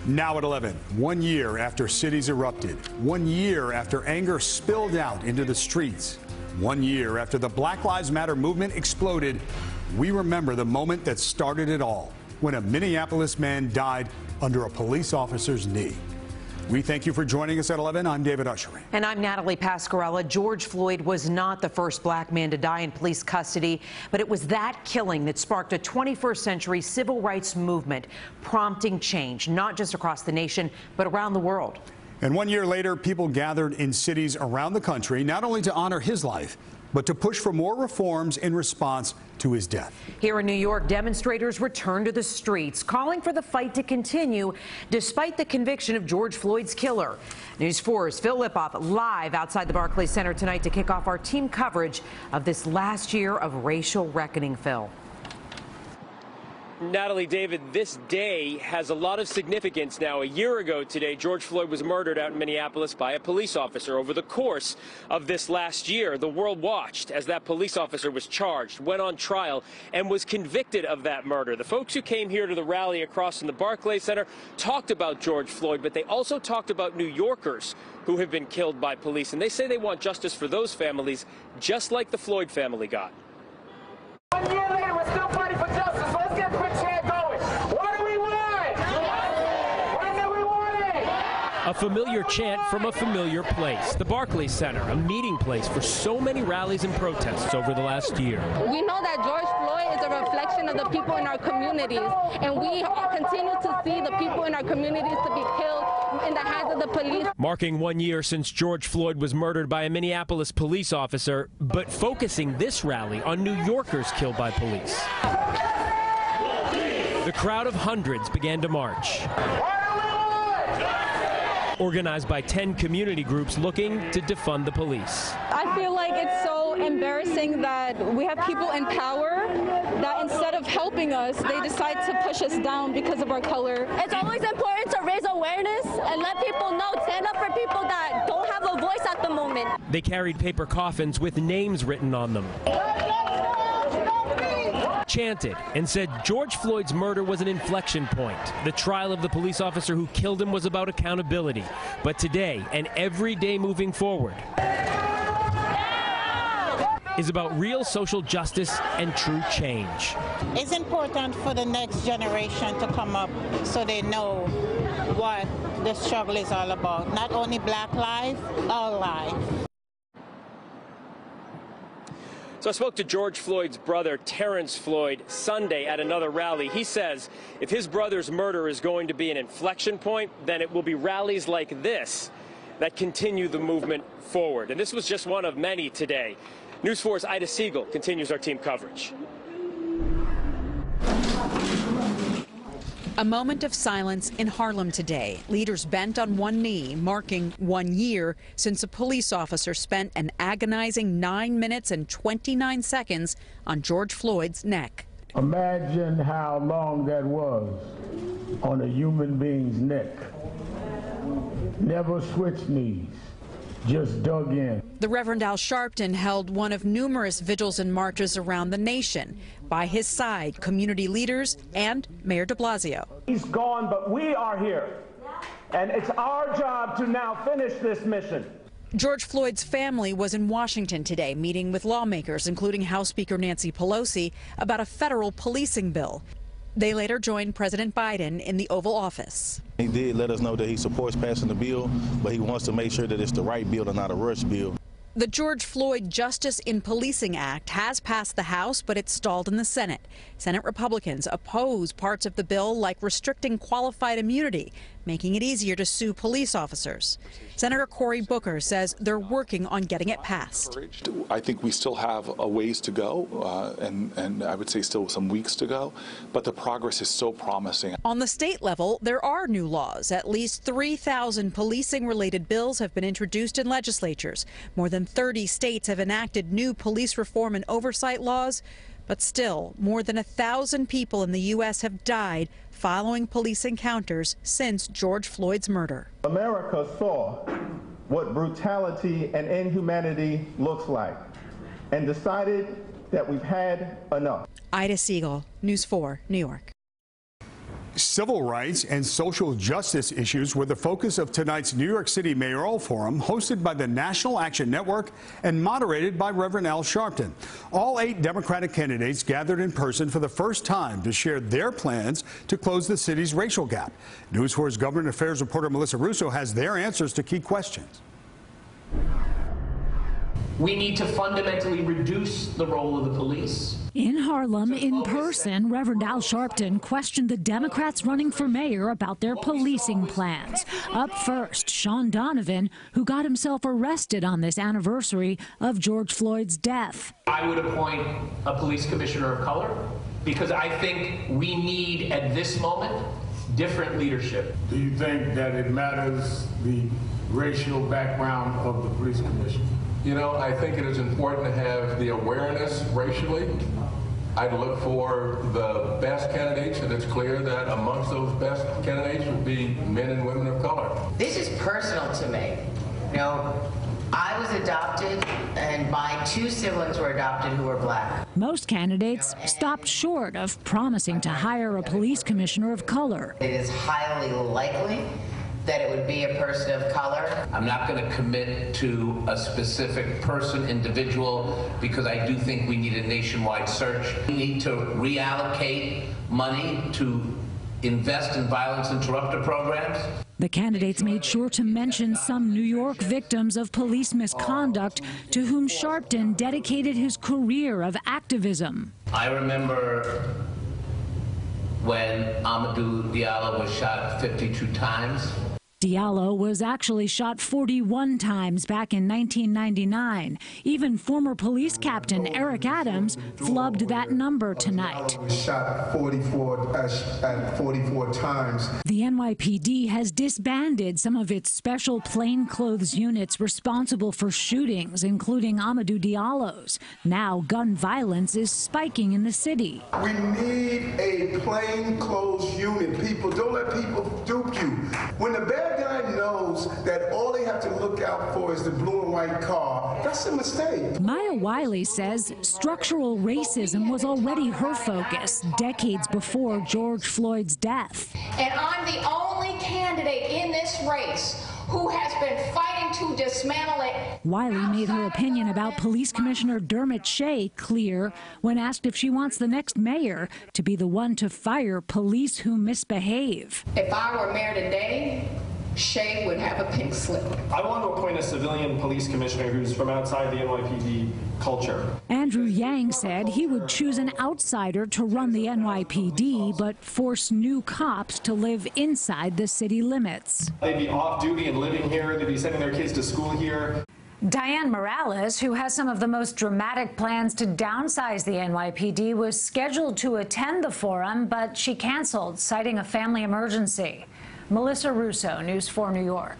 Now at 11, 1 year after cities erupted, 1 year after anger spilled out into the streets, 1 year after the Black Lives Matter movement exploded, we remember the moment that started it all, when a Minneapolis man died under a police officer's knee. We thank you for joining us at 11. I'm David Ushery. And I'm Natalie Pasquarella. George Floyd was not the first black man to die in police custody, but it was that killing that sparked a 21st century civil rights movement, prompting change, not just across the nation, but around the world. And 1 year later, people gathered in cities around the country, not only to honor his life, but to push for more reforms in response to his death. Here in New York, demonstrators returned to the streets, calling for the fight to continue despite the conviction of George Floyd's killer. News 4's Phil Lipof live outside the Barclays Center tonight to kick off our team coverage of this last year of racial reckoning. Phil. Natalie, David, this day has a lot of significance now. A year ago today, George Floyd was murdered out in Minneapolis by a police officer. Over the course of this last year, the world watched as that police officer was charged, went on trial, and was convicted of that murder. The folks who came here to the rally across from the Barclays Center talked about George Floyd, but they also talked about New Yorkers who have been killed by police. And they say they want justice for those families, just like the Floyd family got. 1 year later, we're still fighting for justice. So let's get a quick chant going. What do we want? When do we want it? A familiar chant from a familiar place, the Barclays Center, a meeting place for so many rallies and protests over the last year. We know that George Floyd is a reflection of the people in our communities, and we continue to see the people in our communities to be killed in the hands of the police. Marking 1 year since George Floyd was murdered by a Minneapolis police officer, but focusing this rally on New Yorkers killed by police. The crowd of hundreds began to march, organized by 10 community groups looking to defund the police. I feel like it's so embarrassing that we have people in power that instead of helping us, they decide to push us down because of our color. It's always important to raise awareness and let people know, stand up for people that don't have a voice at the moment. They carried paper coffins with names written on them, chanted, and said George Floyd's murder was an inflection point. The trial of the police officer who killed him was about accountability. But today, and every day moving forward, is about real social justice and true change. It's important for the next generation to come up so they know what the struggle is all about. Not only black life, all life. So I spoke to George Floyd's brother, Terrence Floyd, Sunday at another rally. He says if his brother's murder is going to be an inflection point, then it will be rallies like this that continue the movement forward. And this was just one of many today. News 4's Ida Siegal continues our team coverage. A moment of silence in Harlem today. Leaders bent on one knee, marking 1 year since a police officer spent an agonizing 9 minutes and 29 seconds on George Floyd's neck. Imagine how long that was on a human being's neck. Never switched knees, just dug in. The Reverend Al Sharpton held one of numerous vigils and marches around the nation. By his side, community leaders and Mayor de Blasio. He's gone, but we are here. And it's our job to now finish this mission. George Floyd's family was in Washington today, meeting with lawmakers, including House Speaker Nancy Pelosi, about a federal policing bill. They later joined President Biden in the Oval Office. He did let us know that he supports passing the bill, but he wants to make sure that it's the right bill and not a rush bill. The George Floyd Justice in Policing Act has passed the House, but it's stalled in the Senate. Senate Republicans oppose parts of the bill, like restricting qualified immunity, making it easier to sue police officers. Senator Cory Booker says they're working on getting it passed. I think we still have a ways to go, and I would say still some weeks to go, but the progress is so promising. On the state level, there are new laws. At least 3,000 policing-related bills have been introduced in legislatures. More than 30 states have enacted new police reform and oversight laws. But still, more than 1,000 people in the U.S. have died following police encounters since George Floyd's murder. America saw what brutality and inhumanity looks like and decided that we've had enough. Ida Siegal, News 4, New York. Civil rights and social justice issues were the focus of tonight's New York City Mayoral Forum, hosted by the National Action Network and moderated by Reverend Al Sharpton. All 8 Democratic candidates gathered in person for the first time to share their plans to close the city's racial gap. News 4's Government Affairs reporter Melissa Russo has their answers to key questions. We need to fundamentally reduce the role of the police. In Harlem, in person, Reverend Al Sharpton questioned the Democrats running for mayor about their policing plans. Up first, Sean Donovan, who got himself arrested on this anniversary of George Floyd's death. I would appoint a police commissioner of color because I think we need, at this moment, different leadership. Do you think that it matters the racial background of the police commissioner? You know, I think it is important to have the awareness racially. I'd look for the best candidates, and it's clear that amongst those best candidates would be men and women of color. This is personal to me. You know, I was adopted, and my 2 siblings were adopted who were black. Most candidates stopped short of promising to hire a police commissioner of color. It is highly likely that it would be a person of color. I'm not going to commit to a specific person, individual, because I do think we need a nationwide search. We need to reallocate money to invest in violence interrupter programs. The candidates made sure to mention some New York victims of police misconduct to whom Sharpton dedicated his career of activism. I remember when Amadou Diallo was shot 52 times. Diallo was actually shot 41 times back in 1999. Even former police captain Eric Adams flubbed that number tonight. Was shot 44 times. The NYPD has disbanded some of its special plainclothes units responsible for shootings, including Amadou Diallo's. Now gun violence is spiking in the city. We need a plainclothes unit. People, don't let people dupe you. When the bad guy knows that all they have to look out for is the blue and white car, that's a mistake. Maya Wiley says structural racism was already her focus decades before George Floyd's death. And I'm the only candidate in this race who has been fighting to dismantle it. Wiley made her opinion about Police Commissioner Dermot Shea clear when asked if she wants the next mayor to be the one to fire police who misbehave. If I were mayor today, Shea would have a pink slip. I want to appoint a civilian police commissioner who's from outside the NYPD culture. Andrew Yang said he would choose an outsider to run the NYPD, but force new cops to live inside the city limits. They'd be off duty and living here. They'd be sending their kids to school here. Diane Morales, who has some of the most dramatic plans to downsize the NYPD, was scheduled to attend the forum, but she canceled, citing a family emergency. Melissa Russo, News 4 New York.